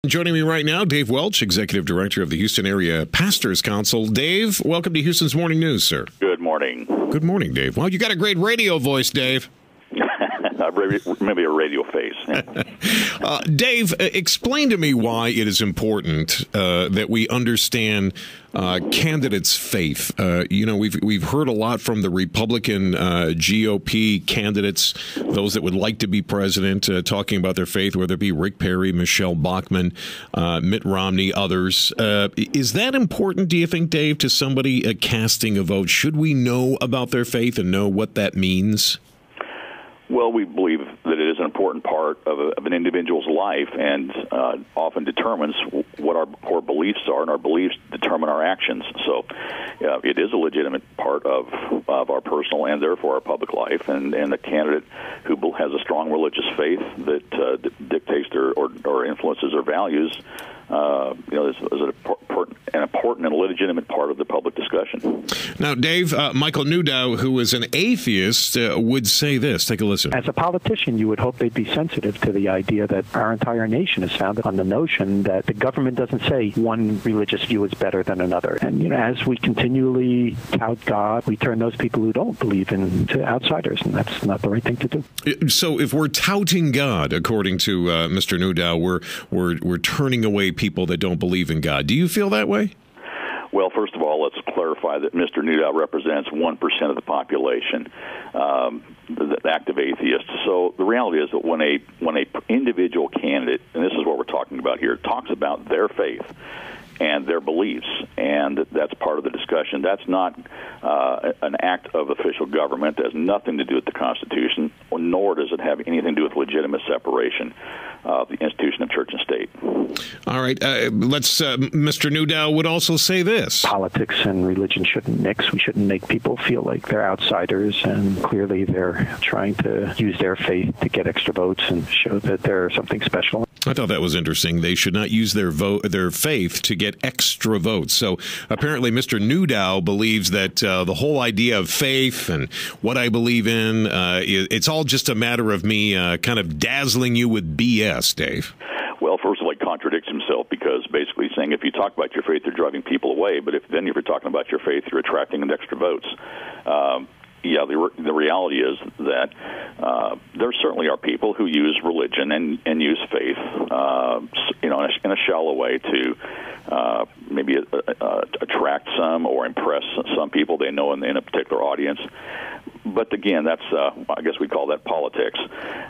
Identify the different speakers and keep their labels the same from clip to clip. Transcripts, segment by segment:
Speaker 1: Joining me right now, Dave Welch, Executive Director of the Houston Area Pastors Council. Dave, welcome to Houston's Morning News, sir.
Speaker 2: Good morning.
Speaker 1: Good morning, Dave. Well, you got a great radio voice, Dave.
Speaker 2: Maybe a radio face.
Speaker 1: Dave, explain to me why it is important that we understand candidates' faith. We've heard a lot from the Republican GOP candidates, those that would like to be president, talking about their faith, whether it be Rick Perry, Michelle Bachmann, Mitt Romney, others. Is that important, do you think, Dave, to somebody casting a vote? Should we know about their faith and know what that means?
Speaker 2: Well, we believe that it is an important part of an individual's life and often determines what our core beliefs are, and our beliefs determine our actions. So it is a legitimate part of our personal and therefore our public life, and the candidate who has a strong religious faith that dictates or influences their values is an important and legitimate part of the public discussion.
Speaker 1: Now, Dave, Michael Newdow, who is an atheist, would say this. Take a listen.
Speaker 3: As a politician, you would hope they'd be sensitive to the idea that our entire nation is founded on the notion that the government doesn't say one religious view is better than another. And, as we continually tout God, we turn those people who don't believe into outsiders, and that's not the right thing to do.
Speaker 1: So if we're touting God, according to Mr. Newdow, we're turning away people that don't believe in God. Do you feel that way?
Speaker 2: Well, first of all, let's clarify that Mr. Newdow represents 1% of the population, the active atheists. So the reality is that when a individual candidate, and this is what we're talking about here, talks about their faith and their beliefs, and that's part of the discussion. That's not an act of official government. That has nothing to do with the Constitution, nor does it have anything to do with legitimate separation of the institution of church and state.
Speaker 1: All right. Mr. Newdow would also say this.
Speaker 3: Politics and religion shouldn't mix. We shouldn't make people feel like they're outsiders, and clearly they're trying to use their faith to get extra votes and show that they're something special.
Speaker 1: I thought that was interesting. They should not use their faith to get extra votes. So apparently Mr. Newdow believes that the whole idea of faith and what I believe in, it's all just a matter of me kind of dazzling you with BS, Dave. Well,
Speaker 2: first of all, he contradicts himself, because basically he's saying if you talk about your faith, you're driving people away. But if you're talking about your faith, you're attracting extra votes. The reality is that there certainly are people who use religion and use faith, in a shallow way to maybe attract some or impress some people they know in a particular audience. But again, that's I guess we call that politics.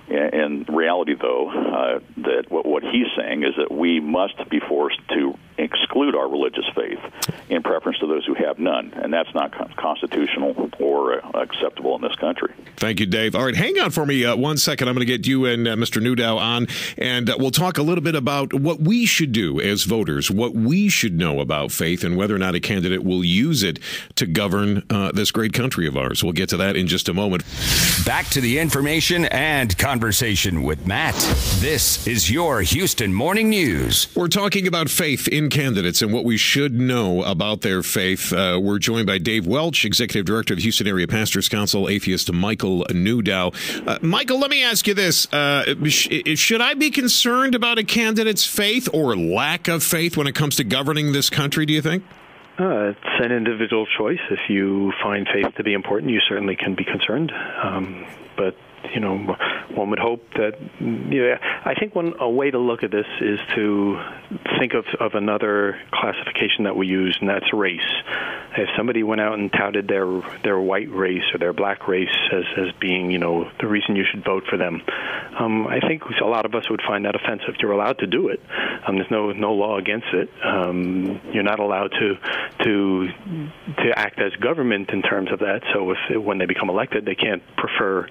Speaker 2: In reality, though, that what he's saying is that we must be forced to exclude our religious faith in preference to those who have none, and that's not constitutional or acceptable in this country.
Speaker 1: Thank you, Dave. All right, hang on for me 1 second. I'm going to get you and Mr. Newdow on, and we'll talk a little bit about what we should do as voters, what we should know about faith, and whether or not a candidate will use it to govern this great country of ours. We'll get to that in just a moment.
Speaker 4: Back to the information and conversation with Matt. This is your Houston Morning News.
Speaker 1: We're talking about faith in candidates and what we should know about their faith. We're joined by Dave Welch, Executive Director of the Houston Area Pastors Council, atheist Michael Newdow. Michael, let me ask you this. Should I be concerned about a candidate's faith or lack of faith when it comes to governing this country, do you think?
Speaker 3: It's an individual choice. If you find faith to be important, you certainly can be concerned. But one would hope that, I think a way to look at this is to think of another classification that we use, and that's race. If somebody went out and touted their white race or their black race as being, the reason you should vote for them, I think a lot of us would find that offensive. You're allowed to do it. There's no law against it. You're not allowed to act as government in terms of that. So when they become elected, they can't prefer,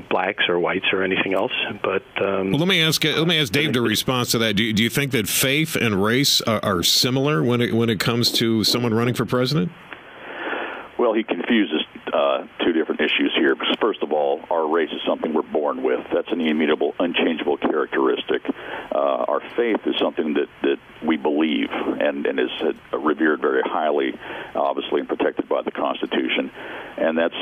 Speaker 3: blacks or whites or anything else. But
Speaker 1: well, let me ask Dave to respond to that. Do you think that faith and race are similar when it comes to someone running for president?
Speaker 2: Well, he confuses two different issues here. Because first of all, our race is something we're born with. That's an immutable, unchangeable characteristic. Our faith is something that we believe and is revered very highly, obviously, and protected by the Constitution. And that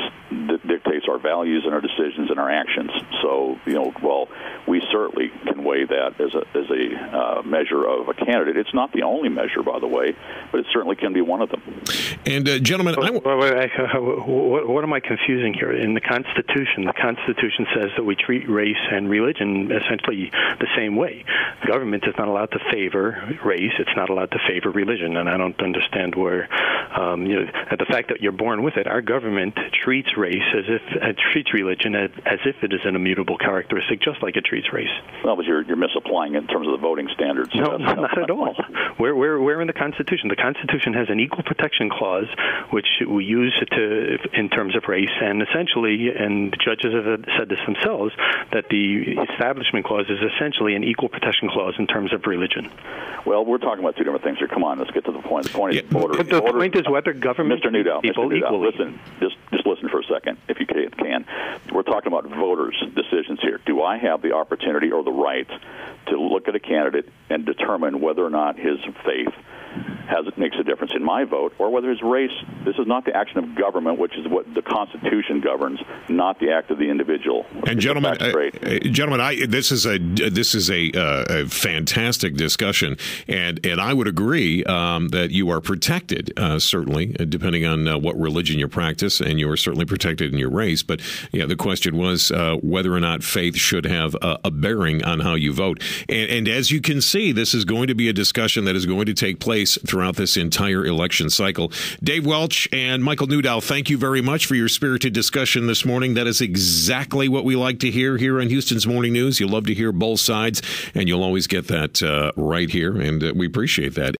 Speaker 2: dictates our values and our decisions and our actions. So, while we certainly can and weigh that as a measure of a candidate. It's not the only measure, by the way, but it certainly can be one of them.
Speaker 1: And gentlemen,
Speaker 3: what am I confusing here? In the Constitution says that we treat race and religion essentially the same way. The government is not allowed to favor race; it's not allowed to favor religion, and I don't understand where the fact that you're born with it. Our government treats race treats religion as if it is an immutable characteristic, just like it treats race.
Speaker 2: Well, but you're misapplying it in terms of the voting standards.
Speaker 3: No, not at all. We're in the Constitution. The Constitution has an equal protection clause, which we use in terms of race, and essentially, and the judges have said this themselves, that the Establishment Clause is essentially an equal protection clause in terms of religion.
Speaker 2: Well, we're talking about two different things here. Come on, let's get to the point. The point is voter.
Speaker 3: But the point is whether government
Speaker 2: Mr. Newdow,
Speaker 3: people equally.
Speaker 2: Listen, just listen for a second, if you can. We're talking about voters' decisions here. Do I have the opportunity or the right to look at a candidate and determine whether or not his faith makes a difference in my vote, or whether his race? This is not the action of government, which is what the Constitution governs, not the act of the individual.
Speaker 1: And gentlemen, this is a fantastic discussion, and I would agree that you are protected, certainly, depending on what religion you practice, and you are certainly protected in your race. But yeah, the question was whether or not faith should have a bearing on how you vote. And as you can see, this is going to be a discussion that is going to take place throughout this entire election cycle. Dave Welch and Michael Newdow, thank you very much for your spirited discussion this morning. That is exactly what we like to hear here on Houston's Morning News. You'll love to hear both sides, and you'll always get that right here, and we appreciate that.